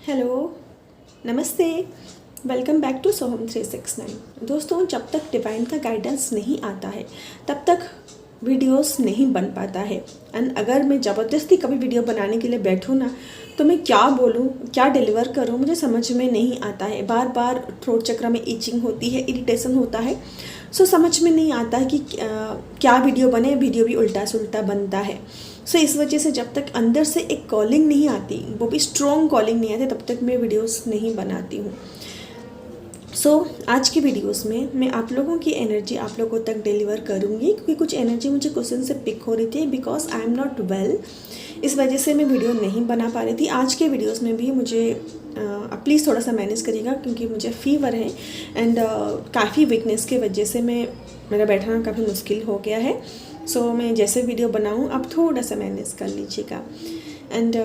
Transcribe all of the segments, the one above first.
Hello, नमस्ते, welcome back to सोहम 369। दोस्तों, जब तक डिवाइन का गाइडेंस नहीं आता है तब तक वीडियोस नहीं बन पाता है। एंड अगर मैं ज़बरदस्ती कभी वीडियो बनाने के लिए बैठूँ ना, तो मैं क्या बोलूँ, क्या डिलीवर करूँ, मुझे समझ में नहीं आता है। बार बार थ्रोट चक्र में ईचिंग होती है, इरिटेशन होता है। सो समझ में नहीं आता है कि क्या वीडियो बने। वीडियो भी उल्टा सुल्टा बनता है। सो इस वजह से जब तक अंदर से एक कॉलिंग नहीं आती, वो भी स्ट्रॉन्ग कॉलिंग नहीं आती, तब तक मैं वीडियोस नहीं बनाती हूँ। आज की वीडियोस में मैं आप लोगों की एनर्जी आप लोगों तक डिलीवर करूँगी, क्योंकि कुछ एनर्जी मुझे क्वेश्चन से पिक हो रही थी। Because I am not well, इस वजह से मैं वीडियो नहीं बना पा रही थी। आज के वीडियोस में भी मुझे प्लीज़ थोड़ा सा मैनेज करिएगा, क्योंकि मुझे फीवर है एंड काफ़ी वीकनेस की वजह से मेरा बैठना काफ़ी मुश्किल हो गया है। मैं जैसे वीडियो बनाऊँ आप थोड़ा सा मैनेज कर लीजिएगा। एंड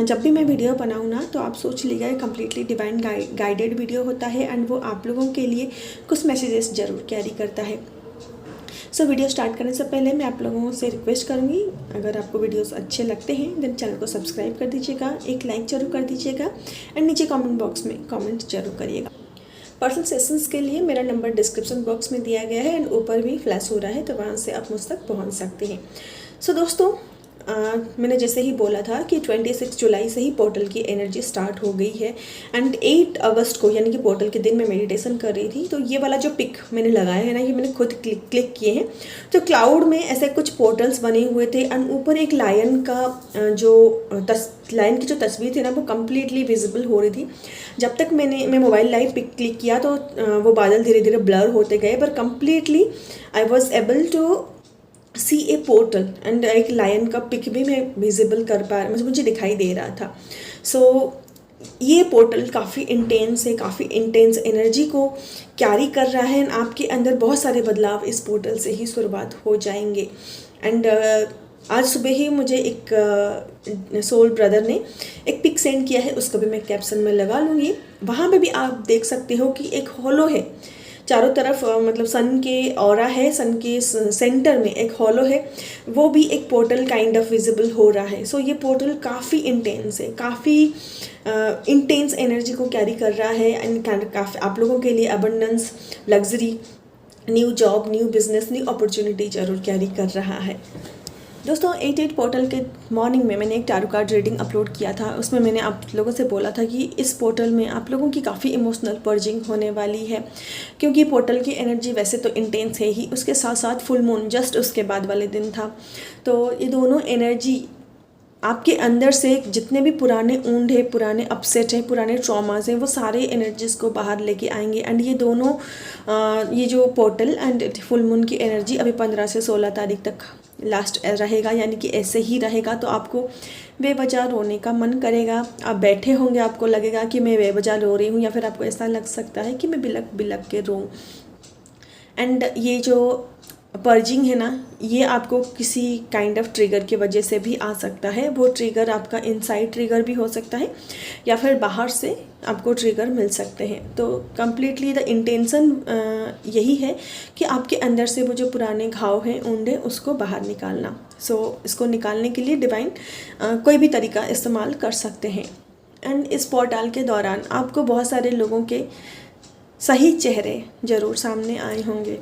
जब भी मैं वीडियो बनाऊँ ना, तो आप सोच लीजिएगा कम्प्लीटली डिवाइन गाइडेड वीडियो होता है एंड वो आप लोगों के लिए कुछ मैसेजेस ज़रूर कैरी करता है। वीडियो स्टार्ट करने से पहले मैं आप लोगों से रिक्वेस्ट करूँगी, अगर आपको वीडियोस अच्छे लगते हैं देन चैनल को सब्सक्राइब कर दीजिएगा, एक लाइक ज़रूर कर दीजिएगा एंड नीचे कमेंट बॉक्स में कमेंट जरूर करिएगा। पर्सनल सेशंस के लिए मेरा नंबर डिस्क्रिप्शन बॉक्स में दिया गया है एंड ऊपर भी फ्लैश हो रहा है, तो वहाँ से आप मुझ तक पहुँच सकते हैं। दोस्तों, मैंने जैसे ही बोला था कि 26 जुलाई से ही पोर्टल की एनर्जी स्टार्ट हो गई है एंड 8 अगस्त को यानी कि पोर्टल के दिन मैं मेडिटेशन कर रही थी। तो ये वाला जो पिक मैंने लगाया है ना, ये मैंने खुद क्लिक किए हैं। तो क्लाउड में ऐसे कुछ पोर्टल्स बने हुए थे एंड ऊपर एक लायन का लायन की जो तस्वीर थी ना, वो कम्प्लीटली विजिबल हो रही थी। जब तक मैं मोबाइल लाइव पिक क्लिक किया तो वो बादल धीरे धीरे ब्लर होते गए, पर completely I was able to see a portal and एक लायन का पिक भी मैं विजिबल कर पा रहा, मुझे दिखाई दे रहा था। ये पोर्टल काफ़ी इंटेंस है, काफ़ी इंटेंस एनर्जी को कैरी कर रहा है एंड आपके अंदर बहुत सारे बदलाव इस पोर्टल से ही शुरुआत हो जाएंगे। एंड आज सुबह ही मुझे एक सोल ब्रदर ने एक पिक सेंड किया है, उसको भी मैं कैप्शन में लगा लूँगी। वहाँ पे भी आप देख सकते हो कि एक हॉलो है चारों तरफ, मतलब सन के ऑरा है, सन के सेंटर में एक हॉलो है, वो भी एक पोर्टल काइंड ऑफ विजिबल हो रहा है। ये पोर्टल काफ़ी इंटेंस है, काफ़ी इंटेंस एनर्जी को कैरी कर रहा है एंड काफ़ी आप लोगों के लिए abundance, luxury, new job, new business, new opportunity जरूर कैरी कर रहा है। दोस्तों, 88 पोर्टल के मॉर्निंग में मैंने एक टैरो कार्ड रीडिंग अपलोड किया था। उसमें मैंने आप लोगों से बोला था कि इस पोर्टल में आप लोगों की काफ़ी इमोशनल पर्जिंग होने वाली है, क्योंकि पोर्टल की एनर्जी वैसे तो इंटेंस है ही, उसके साथ साथ फुल मून जस्ट उसके बाद वाले दिन था। तो ये दोनों एनर्जी आपके अंदर से जितने भी पुराने ऊंड है, पुराने अपसेट हैं, पुराने ट्रॉमास हैं, वो सारे एनर्जीज़ को बाहर लेके आएंगे। एंड ये दोनों ये जो पोर्टल एंड फुल मून की एनर्जी अभी 15 से 16 तारीख तक लास्ट रहेगा, यानी कि ऐसे ही रहेगा। तो आपको बेवजह रोने का मन करेगा, आप बैठे होंगे, आपको लगेगा कि मैं बेवजह रो रही हूँ, या फिर आपको ऐसा लग सकता है कि मैं बिलक बिलक के रोऊँ। एंड ये जो पर्जिंग है ना, ये आपको किसी काइंड ऑफ ट्रिगर की वजह से भी आ सकता है। वो ट्रिगर आपका इनसाइड ट्रिगर भी हो सकता है, या फिर बाहर से आपको ट्रिगर मिल सकते हैं। तो कम्प्लीटली द इंटेंशन यही है कि आपके अंदर से वो जो पुराने घाव हैं, ऊंड हैं, उसको बाहर निकालना। इसको निकालने के लिए डिवाइन कोई भी तरीका इस्तेमाल कर सकते हैं। एंड इस पोर्टल के दौरान आपको बहुत सारे लोगों के सही चेहरे ज़रूर सामने आए होंगे।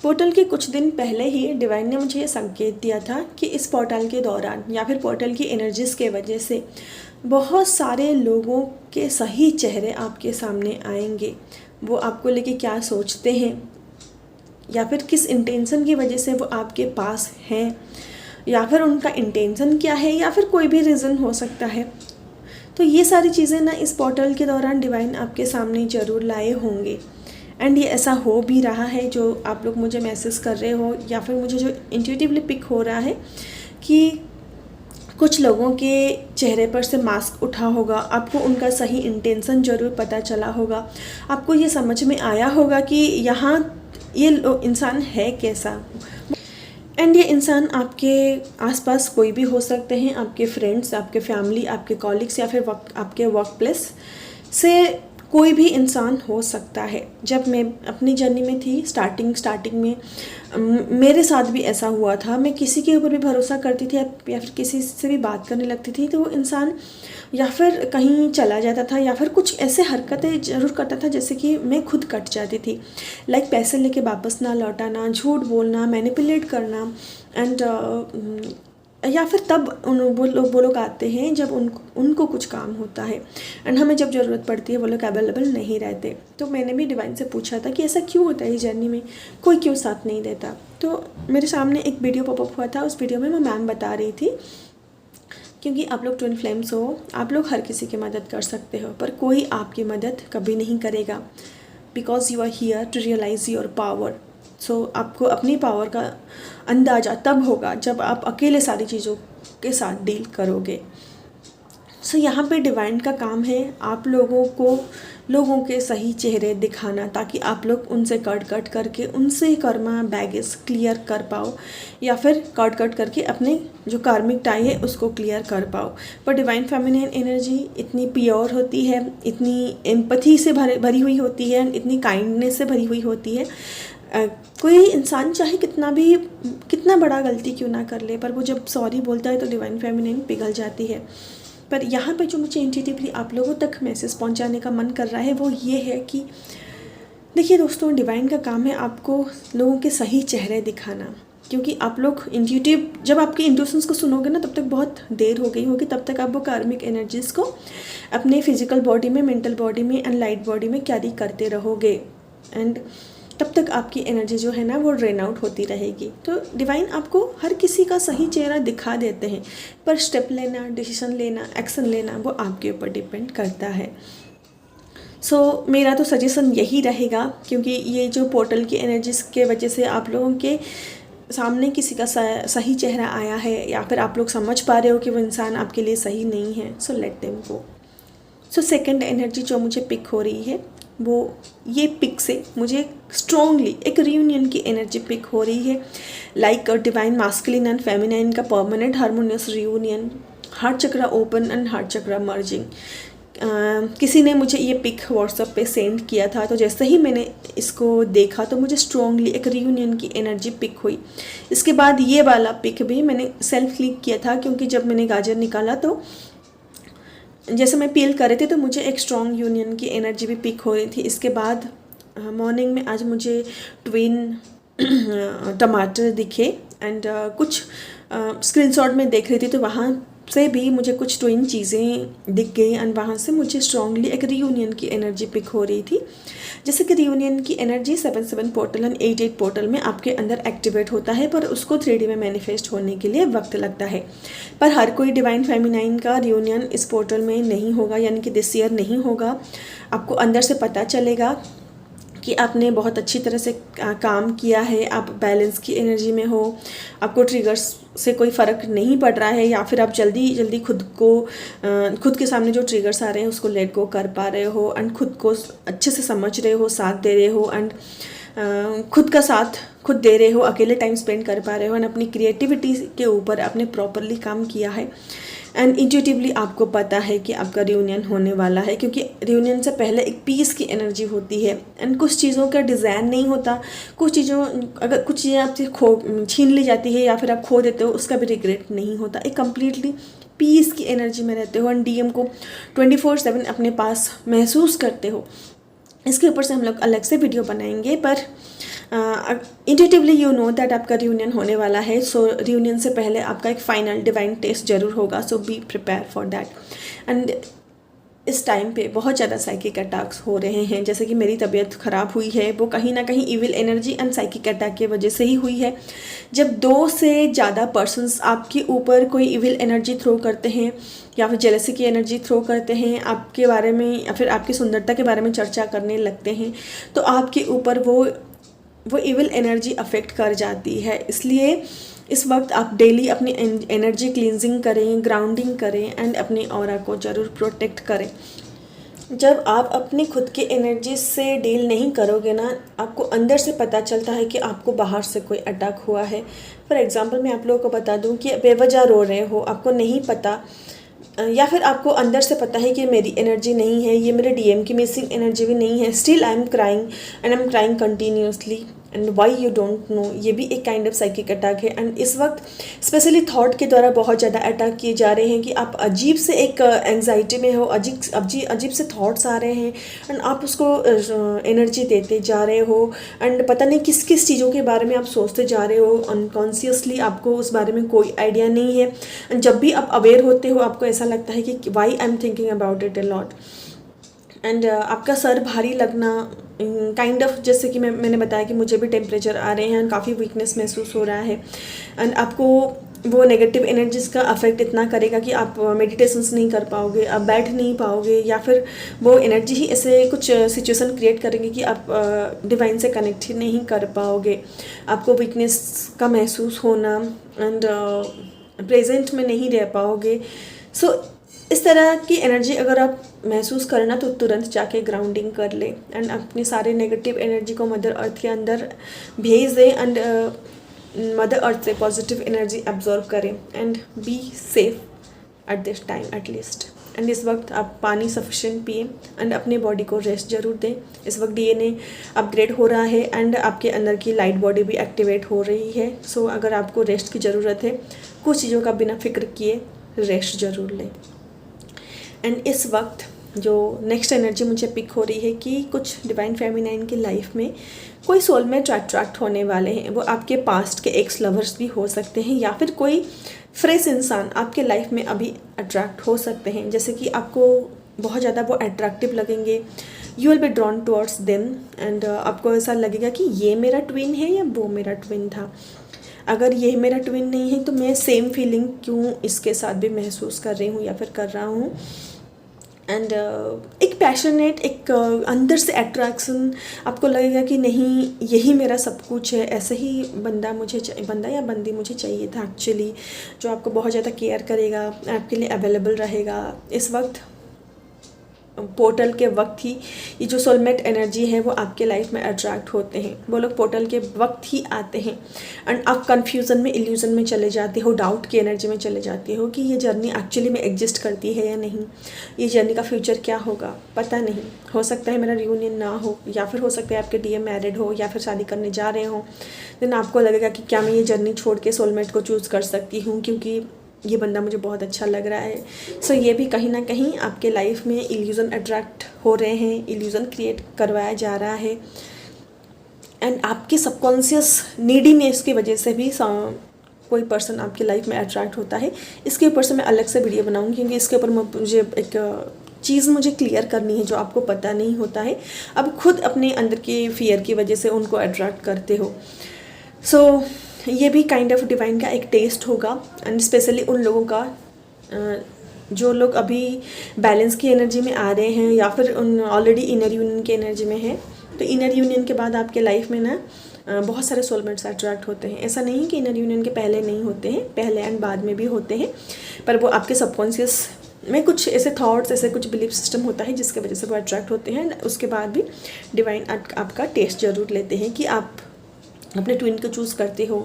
पोर्टल के कुछ दिन पहले ही डिवाइन ने मुझे ये संकेत दिया था कि इस पोर्टल के दौरान या फिर पोर्टल की एनर्जीज़ के वजह से बहुत सारे लोगों के सही चेहरे आपके सामने आएंगे। वो आपको लेके क्या सोचते हैं, या फिर किस इंटेंशन की वजह से वो आपके पास हैं, या फिर उनका इंटेंशन क्या है, या फिर कोई भी रीज़न हो सकता है। तो ये सारी चीज़ें ना इस पोर्टल के दौरान डिवाइन आपके सामने ज़रूर लाए होंगे। एंड ये ऐसा हो भी रहा है, जो आप लोग मुझे मैसेज कर रहे हो या फिर मुझे जो इंट्यूटिवली पिक हो रहा है कि कुछ लोगों के चेहरे पर से मास्क उठा होगा, आपको उनका सही इंटेंशन ज़रूर पता चला होगा, आपको ये समझ में आया होगा कि यहाँ ये इंसान है कैसा। एंड ये इंसान आपके आसपास कोई भी हो सकते हैं, आपके फ्रेंड्स, आपके फैमिली, आपके कॉलीग्स, या फिर आपके वर्क प्लेस से कोई भी इंसान हो सकता है। जब मैं अपनी जर्नी में थी स्टार्टिंग में मेरे साथ भी ऐसा हुआ था। मैं किसी के ऊपर भी भरोसा करती थी या फिर किसी से भी बात करने लगती थी तो वो इंसान या फिर कहीं चला जाता था या फिर कुछ ऐसे हरकतें ज़रूर करता था जैसे कि मैं खुद कट जाती थी। लाइक पैसे लेके वापस ना लौटाना, झूठ बोलना, मैनिपुलेट करना एंड या फिर तब वो लोग आते हैं जब उनको कुछ काम होता है एंड हमें जब ज़रूरत पड़ती है वो लोग अवेलेबल नहीं रहते। तो मैंने भी डिवाइन से पूछा था कि ऐसा क्यों होता है इस जर्नी में, कोई क्यों साथ नहीं देता। तो मेरे सामने एक वीडियो पॉपअप हुआ था। उस वीडियो में मैम बता रही थी क्योंकि आप लोग ट्विन फ्लेम्स हो, आप लोग हर किसी की मदद कर सकते हो पर कोई आपकी मदद कभी नहीं करेगा, because you are here to realise your power. So आपको अपनी पावर का अंदाज़ा तब होगा जब आप अकेले सारी चीज़ों के साथ डील करोगे। सो यहाँ पे डिवाइन का काम है आप लोगों के सही चेहरे दिखाना, ताकि आप लोग उनसे कट करके उनसे कर्मा बैगेज क्लियर कर पाओ या फिर कट करके अपने जो कार्मिक टाई है उसको क्लियर कर पाओ। पर डिवाइन फेमिनिन एनर्जी इतनी प्योर होती है, इतनी एम्पथी से भरी हुई होती है, इतनी काइंडनेस से भरी हुई होती है। कोई इंसान चाहे कितना बड़ा गलती क्यों ना कर ले, पर वो जब सॉरी बोलता है तो डिवाइन फेमिनिन पिघल जाती है। पर यहाँ पे जो मुझे इंट्यूटिवली आप लोगों तक मैसेज पहुँचाने का मन कर रहा है वो ये है कि देखिए दोस्तों, डिवाइन का काम है आपको लोगों के सही चेहरे दिखाना, क्योंकि आप लोग जब आपके इंट्यूशंस को सुनोगे ना तब तक बहुत देर हो गई होगी। तब तक आप वो कार्मिक एनर्जीज़ को अपने फिजिकल बॉडी में, मेंटल बॉडी में एंड लाइट बॉडी में कैरी करते रहोगे एंड तब तक आपकी एनर्जी जो है ना वो ड्रेन आउट होती रहेगी। तो डिवाइन आपको हर किसी का सही चेहरा दिखा देते हैं, पर स्टेप लेना, डिसीजन लेना, एक्शन लेना वो आपके ऊपर डिपेंड करता है। सो मेरा तो सजेशन यही रहेगा, क्योंकि ये जो पोर्टल की एनर्जीज़ के वजह से आप लोगों के सामने किसी का सही चेहरा आया है या फिर आप लोग समझ पा रहे हो कि वो इंसान आपके लिए सही नहीं है, so let them go. So second energy जो मुझे पिक हो रही है वो ये पिक से मुझे स्ट्रॉन्गली एक रियूनियन की एनर्जी पिक हो रही है। Like divine masculine and feminine का permanent harmonious reunion, heart chakra open and heart chakra merging. किसी ने मुझे ये पिक व्हाट्सएप पे सेंड किया था, तो जैसे ही मैंने इसको देखा तो मुझे स्ट्रॉन्गली एक रियूनियन की एनर्जी पिक हुई। इसके बाद ये वाला पिक भी मैंने सेल्फ क्लिक किया था, क्योंकि जब मैंने गाजर निकाला तो जैसे मैं पील कर रही थी तो मुझे एक स्ट्रॉन्ग यूनियन की एनर्जी भी पिक हो रही थी। इसके बाद मॉर्निंग में आज मुझे ट्विन टमाटर दिखे एंड कुछ स्क्रीनशॉट में देख रही थी तो वहाँ से भी मुझे कुछ ट्विन चीज़ें दिख गई एंड वहाँ से मुझे स्ट्रॉन्गली एक रियूनियन की एनर्जी पिक हो रही थी। जैसे कि रियूनियन की एनर्जी 7-7 पोर्टल एंड 8-8 पोर्टल में आपके अंदर एक्टिवेट होता है, पर उसको 3D में मैनिफेस्ट होने के लिए वक्त लगता है। पर हर कोई डिवाइन फेमिनाइन का रियूनियन इस पोर्टल में नहीं होगा, यानी कि दिस ईयर नहीं होगा। आपको अंदर से पता चलेगा कि आपने बहुत अच्छी तरह से काम किया है, आप बैलेंस की एनर्जी में हो, आपको ट्रिगर्स से कोई फ़र्क नहीं पड़ रहा है, या फिर आप जल्दी खुद के सामने जो ट्रिगर्स आ रहे हैं उसको लेट गो कर पा रहे हो एंड खुद को अच्छे से समझ रहे हो, साथ दे रहे हो एंड खुद का साथ खुद दे रहे हो, अकेले टाइम स्पेंड कर पा रहे हो एंड अपनी क्रिएटिविटी के ऊपर आपने प्रॉपरली काम किया है एंड इंट्यूटिवली आपको पता है कि आपका रियूनियन होने वाला है, क्योंकि रियूनियन से पहले एक पीस की एनर्जी होती है एंड कुछ चीज़ों का डिज़ाइन नहीं होता। अगर कुछ चीज़ें आपसे छीन ली जाती है या फिर आप खो देते हो, उसका भी रिग्रेट नहीं होता। एक कम्प्लीटली पीस की एनर्जी में रहते हो एंड डीएम को 24/7 अपने पास महसूस करते हो। इसके ऊपर से हम लोग अलग से वीडियो बनाएंगे, पर इंट्यूटिवली यू नो दैट आपका रियूनियन होने वाला है। सो रियूनियन से पहले आपका एक फाइनल डिवाइन टेस्ट जरूर होगा, so be prepare for that. And इस टाइम पे बहुत ज़्यादा साइकिक अटैक्स हो रहे हैं, जैसे कि मेरी तबीयत ख़राब हुई है वो कहीं ना कहीं evil energy and psychic attack की वजह से ही हुई है। जब 2 से ज़्यादा पर्सन्स आपके ऊपर कोई इविल एनर्जी थ्रो करते हैं या फिर जेलसी की एनर्जी थ्रो करते हैं आपके बारे में, या फिर आपकी सुंदरता के बारे में चर्चा करने लगते हैं, तो आपके ऊपर वो इविल एनर्जी अफेक्ट कर जाती है। इसलिए इस वक्त आप डेली अपनी एनर्जी क्लींजिंग करें, ग्राउंडिंग करें एंड अपने ऑरा को ज़रूर प्रोटेक्ट करें। जब आप अपनी खुद की एनर्जी से डील नहीं करोगे ना, आपको अंदर से पता चलता है कि आपको बाहर से कोई अटैक हुआ है। फॉर एग्ज़ाम्पल मैं आप लोगों को बता दूं कि बेवजह रो रहे हो, आपको नहीं पता या फिर आपको अंदर से पता है कि मेरी एनर्जी नहीं है, ये मेरे डीएम की मिसिंग एनर्जी भी नहीं है, still I am crying and I am crying continuously and why you don't know, ये भी एक काइंड ऑफ साइकिक अटैक है। एंड इस वक्त स्पेशली थॉट के द्वारा बहुत ज़्यादा अटैक किए जा रहे हैं कि आप अजीब से एक एंजाइटी में हो, अजीब से थॉट्स आ रहे हैं एंड आप उसको एनर्जी देते जा रहे हो एंड पता नहीं किस किस चीज़ों के बारे में आप सोचते जा रहे हो, अनकॉन्शियसली आपको उस बारे में कोई आइडिया नहीं है। एंड जब भी आप अवेयर होते हो आपको ऐसा लगता है कि why I am thinking about it a lot and आपका सर भारी लगना, काइंड ऑफ जैसे कि मैंने बताया कि मुझे भी टेम्परेचर आ रहे हैं एंड काफ़ी वीकनेस महसूस हो रहा है एंड आपको वो नेगेटिव एनर्जीज़ का अफेक्ट इतना करेगा कि आप मेडिटेशंस नहीं कर पाओगे, आप बैठ नहीं पाओगे, या फिर वो एनर्जी ही ऐसे कुछ सिचुएशन क्रिएट करेंगे कि आप डिवाइन से कनेक्ट ही नहीं कर पाओगे, आपको वीकनेस का महसूस होना एंड प्रेजेंट में नहीं रह पाओगे। सो इस तरह की एनर्जी अगर आप महसूस करना तो तुरंत जाके ग्राउंडिंग कर ले एंड अपने सारे नेगेटिव एनर्जी को मदर अर्थ के अंदर भेज दें एंड मदर अर्थ से पॉजिटिव एनर्जी एब्जॉर्ब करें and be safe at this time at least. And इस वक्त आप पानी सफिशेंट पिए एंड अपने बॉडी को रेस्ट जरूर दें। इस वक्त डीएनए अपग्रेड हो रहा है एंड आपके अंदर की लाइट बॉडी भी एक्टिवेट हो रही है। सो अगर आपको रेस्ट की ज़रूरत है, कुछ चीज़ों का बिना फिक्र किए रेस्ट ज़रूर लें। एंड इस वक्त जो नेक्स्ट एनर्जी मुझे पिक हो रही है कि कुछ डिवाइन फेमिनाइन की लाइफ में कोई सोलमेट अट्रैक्ट होने वाले हैं। वो आपके पास्ट के एक्स लवर्स भी हो सकते हैं या फिर कोई फ्रेश इंसान आपके लाइफ में अभी अट्रैक्ट हो सकते हैं, जैसे कि आपको बहुत ज़्यादा वो अट्रैक्टिव लगेंगे। You will be drawn towards them and आपको ऐसा लगेगा कि ये मेरा ट्विन है या वो मेरा ट्विन था। अगर ये मेरा ट्विन नहीं है तो मैं सेम फीलिंग क्यों इसके साथ भी महसूस कर रही हूँ या फिर कर रहा हूँ। एंड एक पैशनेट, एक अंदर से अट्रैक्शन, आपको लगेगा कि नहीं यही मेरा सब कुछ है, ऐसे ही बंदा या बंदी मुझे चाहिए था एक्चुअली, जो आपको बहुत ज़्यादा केयर करेगा, आपके लिए अवेलेबल रहेगा। इस वक्त पोर्टल के वक्त ही ये जो सोलमेट एनर्जी है वो आपके लाइफ में अट्रैक्ट होते हैं। वो लोग पोर्टल के वक्त ही आते हैं एंड आप कंफ्यूजन में, इल्यूजन में चले जाते हो, डाउट की एनर्जी में चले जाते हो कि ये जर्नी एक्चुअली में एग्जिस्ट करती है या नहीं, ये जर्नी का फ्यूचर क्या होगा पता नहीं। हो सकता है मेरा रियूनियन ना हो, या फिर हो सकता है आपके डीएम मैरिड हो या फिर शादी करने जा रहे हो। देन आपको लगेगा कि क्या मैं ये जर्नी छोड़ के सोलमेट को चूज़ कर सकती हूँ क्योंकि ये बंदा मुझे बहुत अच्छा लग रहा है। सो ये भी कहीं ना कहीं आपके लाइफ में इल्यूज़न अट्रैक्ट हो रहे हैं, इल्यूज़न क्रिएट करवाया जा रहा है एंड आपकी सबकॉन्शियस नीडीनेस की वजह से भी कोई पर्सन आपकी लाइफ में अट्रैक्ट होता है। इसके ऊपर से मैं अलग से वीडियो बनाऊंगी क्योंकि इसके ऊपर मुझे एक चीज़ मुझे क्लियर करनी है जो आपको पता नहीं होता है। अब खुद अपने अंदर के फियर की वजह से उनको अट्रैक्ट करते हो। सो ये भी काइंड ऑफ डिवाइन का एक टेस्ट होगा एंड स्पेशली उन लोगों का जो लोग अभी बैलेंस की एनर्जी में आ रहे हैं या फिर उन ऑलरेडी इनर यूनियन की एनर्जी में है। तो इनर यूनियन के बाद आपके लाइफ में ना बहुत सारे सोलमेट्स अट्रैक्ट होते हैं। ऐसा नहीं कि इनर यूनियन के पहले नहीं होते हैं, पहले एंड बाद में भी होते हैं, पर वो आपके सबकॉन्शियस में कुछ ऐसे थॉट्स, ऐसे कुछ बिलीफ सिस्टम होता है जिसके वजह से वो अट्रैक्ट होते हैं। उसके बाद भी डिवाइन आपका टेस्ट जरूर लेते हैं कि आप अपने ट्विन को चूज़ करते हो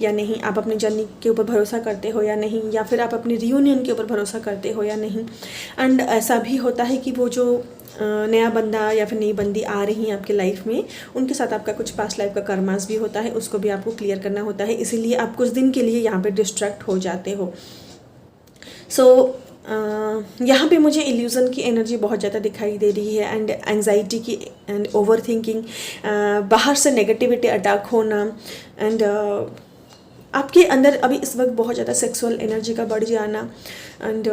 या नहीं, आप अपनी जर्नी के ऊपर भरोसा करते हो या नहीं, या फिर आप अपनी रियूनियन के ऊपर भरोसा करते हो या नहीं। एंड ऐसा भी होता है कि वो जो नया बंदा या फिर नई बंदी आ रही है आपके लाइफ में, उनके साथ आपका कुछ पास्ट लाइफ का कर्मास भी होता है, उसको भी आपको क्लियर करना होता है। इसीलिए आप कुछ दिन के लिए यहाँ पे डिस्ट्रैक्ट हो जाते हो। सो यहाँ पे मुझे इल्यूज़न की एनर्जी बहुत ज़्यादा दिखाई दे रही है एंड एंजाइटी की एंड ओवर थिंकिंग, बाहर से नेगेटिविटी अटैक होना एंड आपके अंदर अभी इस वक्त बहुत ज़्यादा सेक्सुअल एनर्जी का बढ़ जाना एंड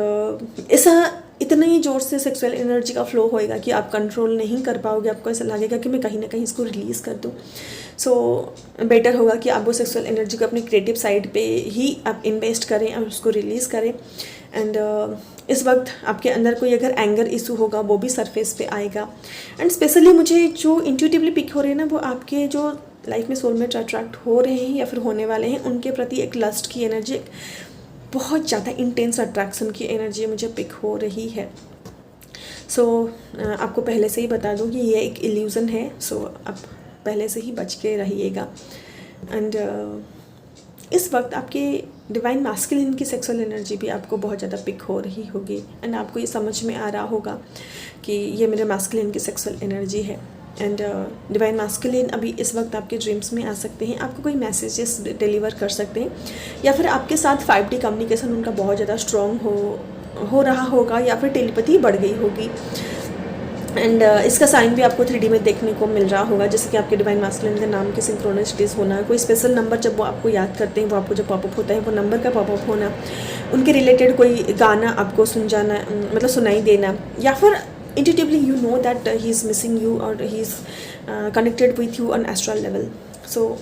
ऐसा इतना ही ज़ोर से सेक्सुअल एनर्जी का फ्लो होएगा कि आप कंट्रोल नहीं कर पाओगे। आपको ऐसा लगेगा कि मैं कहीं ना कहीं इसको रिलीज़ कर दूँ। सो बेटर होगा कि आप वो सेक्सुअल एनर्जी को अपनी क्रिएटिव साइड पे ही आप इन्वेस्ट करें और उसको रिलीज़ करें। एंड इस वक्त आपके अंदर कोई अगर एंगर इशू होगा वो भी सरफेस पे आएगा। एंड स्पेशली मुझे जो इंट्यूटिवली पिक हो रहे हैं ना, वो आपके जो लाइफ में सोलमेट अट्रैक्ट हो रहे हैं या फिर होने वाले हैं, उनके प्रति एक लस्ट की एनर्जी, बहुत ज़्यादा इंटेंस अट्रैक्शन की एनर्जी मुझे पिक हो रही है। सो आपको पहले से ही बता दूँ कि ये एक इल्यूज़न है। सो आप पहले से ही बच के रहिएगा। एंड इस वक्त आपके डिवाइन मैस्कुलिन की सेक्सुअल एनर्जी भी आपको बहुत ज़्यादा पिक हो रही होगी एंड आपको ये समझ में आ रहा होगा कि ये मेरे मैस्कुलिन की सेक्सुअल एनर्जी है। एंड डिवाइन मैस्कुलिन अभी इस वक्त आपके ड्रीम्स में आ सकते हैं, आपको कोई मैसेजेस डिलीवर कर सकते हैं, या फिर आपके साथ 5D कम्युनिकेशन उनका बहुत ज़्यादा स्ट्रॉन्ग हो रहा होगा, या फिर टेलीपैथी बढ़ गई होगी। एंड इसका साइन भी आपको 3D में देखने को मिल रहा होगा, जैसे कि आपके डिवाइन मैस्कुलिन के नाम के सिंक्रोनिसिटीज़ होना, कोई स्पेशल नंबर जब वो आपको याद करते हैं, वो आपको जब पॉपअप होता है, वो नंबर का पॉपअप होना, उनके रिलेटेड कोई गाना आपको सुन जाना, मतलब सुनाई देना, या फिर intuitively you know that he is missing you और he is connected with you on astral level. So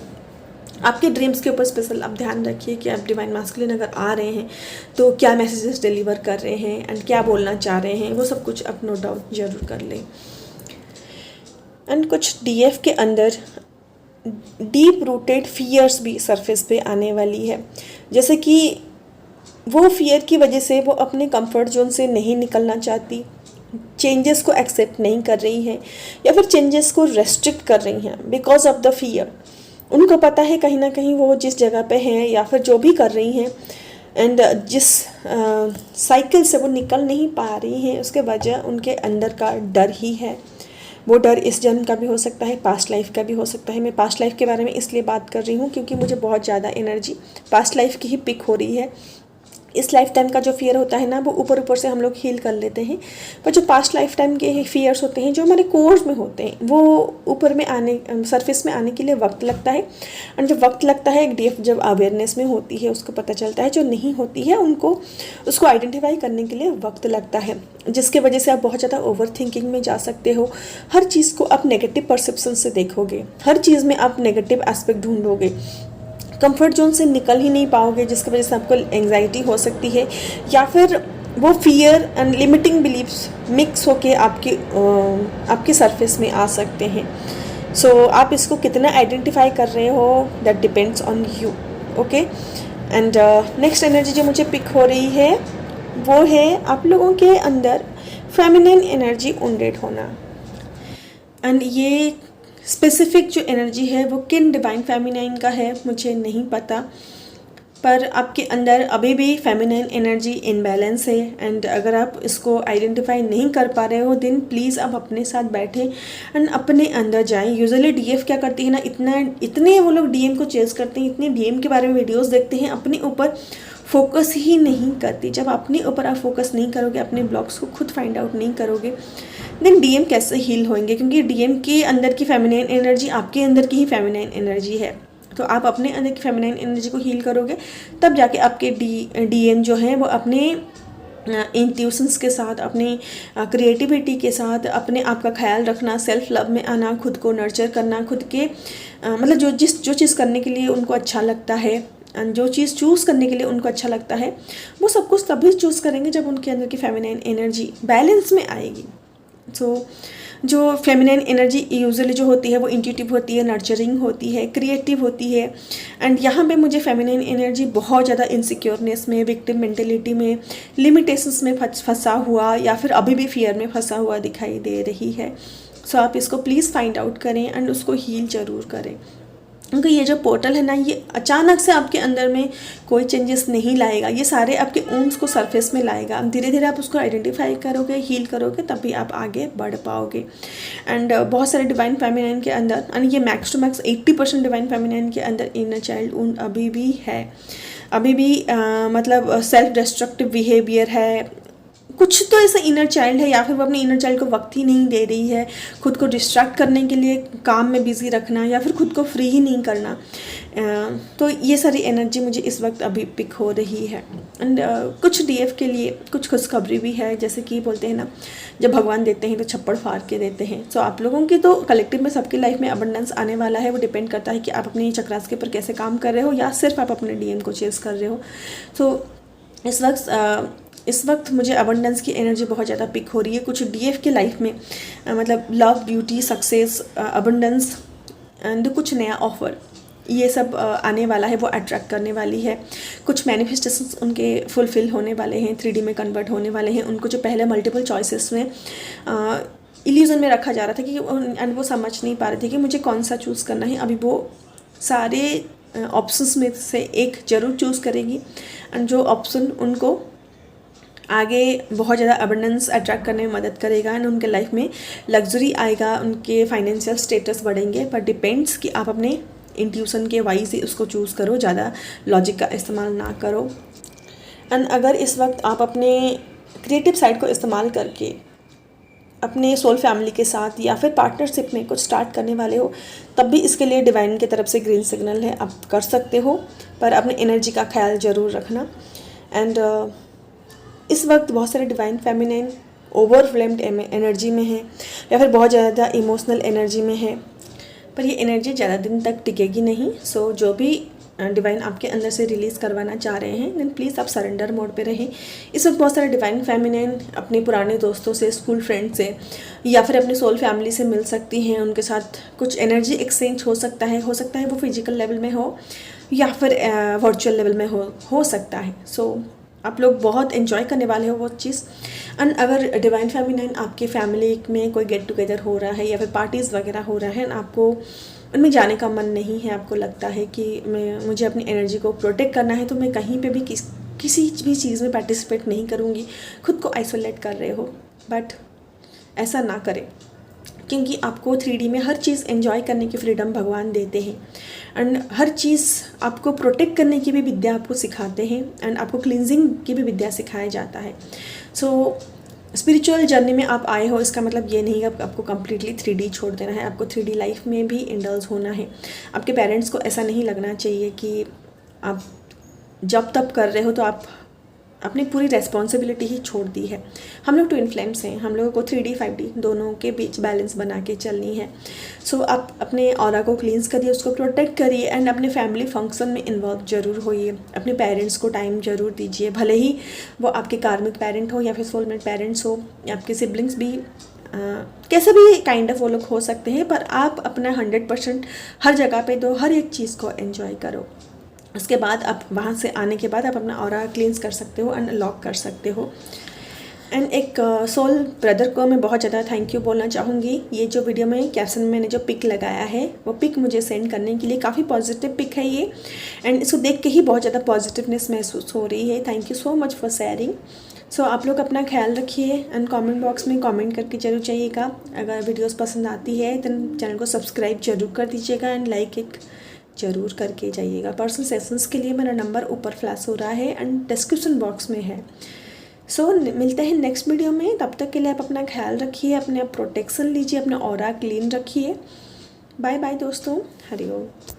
आपके ड्रीम्स के ऊपर स्पेशल आप ध्यान रखिए कि आप डिवाइन मैस्कुलिन अगर आ रहे हैं तो क्या मैसेजेस डिलीवर कर रहे हैं एंड क्या बोलना चाह रहे हैं, वो सब कुछ आप नोट डाउन जरूर कर लें। एंड कुछ DF के अंदर डीप रूटेड फियर्स भी सरफेस पे आने वाली है, जैसे कि वो फियर की वजह से वो अपने कंफर्ट जोन से नहीं निकलना चाहती, चेंजेस को एक्सेप्ट नहीं कर रही हैं, या फिर चेंजेस को रेस्ट्रिक्ट कर रही हैं बिकॉज ऑफ द फियर। उनको पता है कहीं ना कहीं वो जिस जगह पे हैं या फिर जो भी कर रही हैं एंड जिस साइकिल से वो निकल नहीं पा रही हैं, उसके वजह उनके अंदर का डर ही है। वो डर इस जन्म का भी हो सकता है, पास्ट लाइफ का भी हो सकता है। मैं पास्ट लाइफ के बारे में इसलिए बात कर रही हूँ क्योंकि मुझे बहुत ज़्यादा एनर्जी पास्ट लाइफ की ही पिक हो रही है। इस लाइफ टाइम का जो फियर होता है ना, वो ऊपर ऊपर से हम लोग हील कर लेते हैं, पर जो पास्ट लाइफ टाइम के फियर्स होते हैं, जो हमारे कोर्स में होते हैं, वो ऊपर में आने, सरफेस में आने के लिए वक्त लगता है। और जब वक्त लगता है, एक DF जब अवेयरनेस में होती है उसको पता चलता है, जो नहीं होती है उनको उसको आइडेंटिफाई करने के लिए वक्त लगता है, जिसके वजह से आप बहुत ज़्यादा ओवर थिंकिंग में जा सकते हो। हर चीज़ को आप नेगेटिव परसेप्शन से देखोगे, हर चीज़ में आप नेगेटिव एस्पेक्ट ढूंढोगे, कंफर्ट जोन से निकल ही नहीं पाओगे, जिसकी वजह से आपको एंग्जाइटी हो सकती है, या फिर वो fear and limiting beliefs mix होके आपके सरफेस में आ सकते हैं। सो आप इसको कितना आइडेंटिफाई कर रहे हो, that depends on you. Okay, and next energy जो मुझे पिक हो रही है वो है आप लोगों के अंदर फेमिनिन एनर्जी उंडेड होना। एंड ये स्पेसिफिक जो एनर्जी है वो किन डिवाइन फेमिनाइन का है मुझे नहीं पता, पर आपके अंदर अभी भी फेमिनाइन एनर्जी इनबैलेंस है। एंड अगर आप इसको आइडेंटिफाई नहीं कर पा रहे हो, देन प्लीज़ आप अपने साथ बैठें एंड अपने अंदर जाएं। यूजुअली DF क्या करती है ना, इतने वो लोग DM को चेस करते हैं, इतने DM के बारे में वीडियोज़ देखते हैं, अपने ऊपर फोकस ही नहीं करती। जब अपने ऊपर आप फोकस नहीं करोगे, अपने ब्लॉक्स को खुद फाइंड आउट नहीं करोगे, देन DM कैसे हील होंगे? क्योंकि DM के अंदर की फेमिनाइन एनर्जी आपके अंदर की ही फेमिनाइन एनर्जी है। तो आप अपने अंदर की फेमिनाइन एनर्जी को हील करोगे, तब जाके आपके DM जो है वो अपने इंट्यूशंस के साथ, अपनी क्रिएटिविटी के साथ, अपने आप का ख्याल रखना, सेल्फ लव में आना, खुद को नर्चर करना, खुद के मतलब जो चीज़ करने के लिए उनको अच्छा लगता है, जो चीज़ चूज़ करने के लिए उनको अच्छा लगता है, वो सब कुछ तभी चूज़ करेंगे जब उनके अंदर की फेमिनाइन एनर्जी बैलेंस में आएगी। सो जो फेमिनाइन एनर्जी यूजुअली जो होती है वो इंट्यूटिव होती है, नर्चरिंग होती है, क्रिएटिव होती है। एंड यहाँ पे मुझे फेमिनाइन एनर्जी बहुत ज़्यादा इनसिक्योरनेस में, विक्टिम मेंटेलिटी में, लिमिटेशंस में फंसा हुआ, या फिर अभी भी फियर में फंसा हुआ दिखाई दे रही है। सो आप इसको प्लीज़ फाइंड आउट करें एंड उसको हील ज़रूर करें, क्योंकि ये जो पोर्टल है ना, ये अचानक से आपके अंदर में कोई चेंजेस नहीं लाएगा, ये सारे आपके ऊम्स को सरफेस में लाएगा। धीरे धीरे आप उसको आइडेंटिफाई करोगे, हील करोगे, तभी आप आगे बढ़ पाओगे। एंड बहुत सारे डिवाइन फेमिनाइन के अंदर, एंड ये max to max 80% divine feminine के अंदर इनर चाइल्ड वुंड अभी भी है, अभी भी मतलब सेल्फ डिस्ट्रक्टिव बिहेवियर है, कुछ तो ऐसा इनर चाइल्ड है, या फिर वो अपने इनर चाइल्ड को वक्त ही नहीं दे रही है, खुद को डिस्ट्रैक्ट करने के लिए काम में बिजी रखना, या फिर खुद को फ्री ही नहीं करना। तो ये सारी एनर्जी मुझे इस वक्त अभी पिक हो रही है। एंड कुछ DF के लिए कुछ खुशखबरी भी है, जैसे कि बोलते हैं ना, जब भगवान देते हैं तो छप्पड़ फाड़ के देते हैं। सो आप लोगों की तो कलेक्टिव में सबकी लाइफ में अबंडेंस आने वाला है। वो डिपेंड करता है कि आप अपने चक्रास के ऊपर कैसे काम कर रहे हो, या सिर्फ आप अपने DM को चेस कर रहे हो। सो इस वक्त मुझे अबंडेंस की एनर्जी बहुत ज़्यादा पिक हो रही है। कुछ DF के लाइफ में मतलब love, beauty, success, abundance and कुछ नया ऑफर, ये सब आने वाला है, वो अट्रैक्ट करने वाली है। कुछ मैनिफेस्टेशंस उनके फुलफिल होने वाले हैं, 3D में कन्वर्ट होने वाले हैं। उनको जो पहले मल्टीपल चॉइसेस में इल्यूजन में रखा जा रहा था कि एंड वो समझ नहीं पा रहे थे कि मुझे कौन सा चूज़ करना है, अभी वो सारे ऑप्शंस में से एक ज़रूर चूज़ करेगी, एंड जो ऑप्शन उनको आगे बहुत ज़्यादा अबंडेंस अट्रैक्ट करने में मदद करेगा एंड उनके लाइफ में लग्जरी आएगा, उनके फाइनेंशियल स्टेटस बढ़ेंगे। पर डिपेंड्स कि आप अपने इंट्यूशन के वाइज ही उसको चूज़ करो, ज़्यादा लॉजिक का इस्तेमाल ना करो। एंड अगर इस वक्त आप अपने क्रिएटिव साइड को इस्तेमाल करके अपने सोल फैमिली के साथ या फिर पार्टनरशिप में कुछ स्टार्ट करने वाले हो, तब भी इसके लिए डिवाइन की तरफ से ग्रीन सिग्नल है, आप कर सकते हो, पर अपने एनर्जी का ख्याल ज़रूर रखना। एंड इस वक्त बहुत सारे डिवाइन फेमिनिन ओवरफ्लेम्ड एनर्जी में है या फिर बहुत ज़्यादा इमोशनल एनर्जी में है, पर ये एनर्जी ज़्यादा दिन तक टिकेगी नहीं। सो जो भी डिवाइन आपके अंदर से रिलीज़ करवाना चाह रहे हैं, देन प्लीज़ आप सरेंडर मोड पे रहें। इस वक्त बहुत सारे डिवाइन फेमिनिन अपने पुराने दोस्तों से, स्कूल फ्रेंड से या फिर अपने सोल फैमिली से मिल सकती हैं, उनके साथ कुछ एनर्जी एक्सचेंज हो सकता है वो फिजिकल लेवल में हो या फिर वर्चुअल लेवल में हो सकता है। सो आप लोग बहुत एंजॉय करने वाले हो वो चीज़। एंड अगर डिवाइन फेमिनिन आपके फैमिली में कोई गेट टुगेदर हो रहा है या फिर पार्टीज़ वगैरह हो रहा है, आपको उनमें जाने का मन नहीं है, आपको लगता है कि मुझे अपनी एनर्जी को प्रोटेक्ट करना है, तो मैं कहीं पे भी किसी भी चीज़ में पार्टिसिपेट नहीं करूँगी, खुद को आइसोलेट कर रहे हो, बट ऐसा ना करें, क्योंकि आपको 3D में हर चीज़ एंजॉय करने की फ्रीडम भगवान देते हैं एंड हर चीज़ आपको प्रोटेक्ट करने की भी विद्या आपको सिखाते हैं एंड आपको क्लींजिंग की भी विद्या सिखाया जाता है। सो स्पिरिचुअल जर्नी में आप आए हो, इसका मतलब ये नहीं है कि आपको कम्प्लीटली 3D छोड़ देना है, आपको 3D लाइफ में भी इंडल्ज होना है। आपके पेरेंट्स को ऐसा नहीं लगना चाहिए कि आप जब तब कर रहे हो तो आप अपनी पूरी रेस्पॉन्सिबिलिटी ही छोड़ दी है। हम लोग ट्विन फ्लेम्स हैं, हम लोगों को 3D 5D दोनों के बीच बैलेंस बना के चलनी है। सो आप अपने ऑरा को क्लींस करिए, उसको प्रोटेक्ट करिए एंड अपने फैमिली फंक्शन में इन्वॉल्व ज़रूर होइए। अपने पेरेंट्स को टाइम ज़रूर दीजिए, भले ही वो आपके कार्मिक पेरेंट हो या फिर सोलमेट पेरेंट्स हो या आपके सिबलिंग्स भी कैसे भी काइंड ऑफ वो लोग हो सकते हैं, पर आप अपना 100% हर जगह पे दो, हर एक चीज़ को एंजॉय करो। उसके बाद आप वहाँ से आने के बाद आप अपना ऑरा क्लींस कर सकते हो, अनलॉक कर सकते हो। एंड एक सोल ब्रदर को मैं बहुत ज़्यादा थैंक यू बोलना चाहूँगी। ये जो वीडियो में कैप्शन में मैंने जो पिक लगाया है, वो पिक मुझे सेंड करने के लिए, काफ़ी पॉजिटिव पिक है ये एंड इसको देख के ही बहुत ज़्यादा पॉजिटिवनेस महसूस हो रही है। Thank you so much for sharing. So आप लोग अपना ख्याल रखिए एंड कमेंट बॉक्स में कमेंट करके जरूर जाइएगा। अगर वीडियोस पसंद आती है तो चैनल को सब्सक्राइब जरूर कर दीजिएगा एंड लाइक एक ज़रूर करके जाइएगा। पर्सनल सेशंस के लिए मेरा नंबर ऊपर फ्लैश हो रहा है एंड डिस्क्रिप्शन बॉक्स में है। सो मिलते हैं नेक्स्ट वीडियो में, तब तक के लिए आप अपना ख्याल रखिए, अपने आप प्रोटेक्शन लीजिए, अपना ऑरा क्लीन रखिए। बाय बाय दोस्तों, हरि ओम।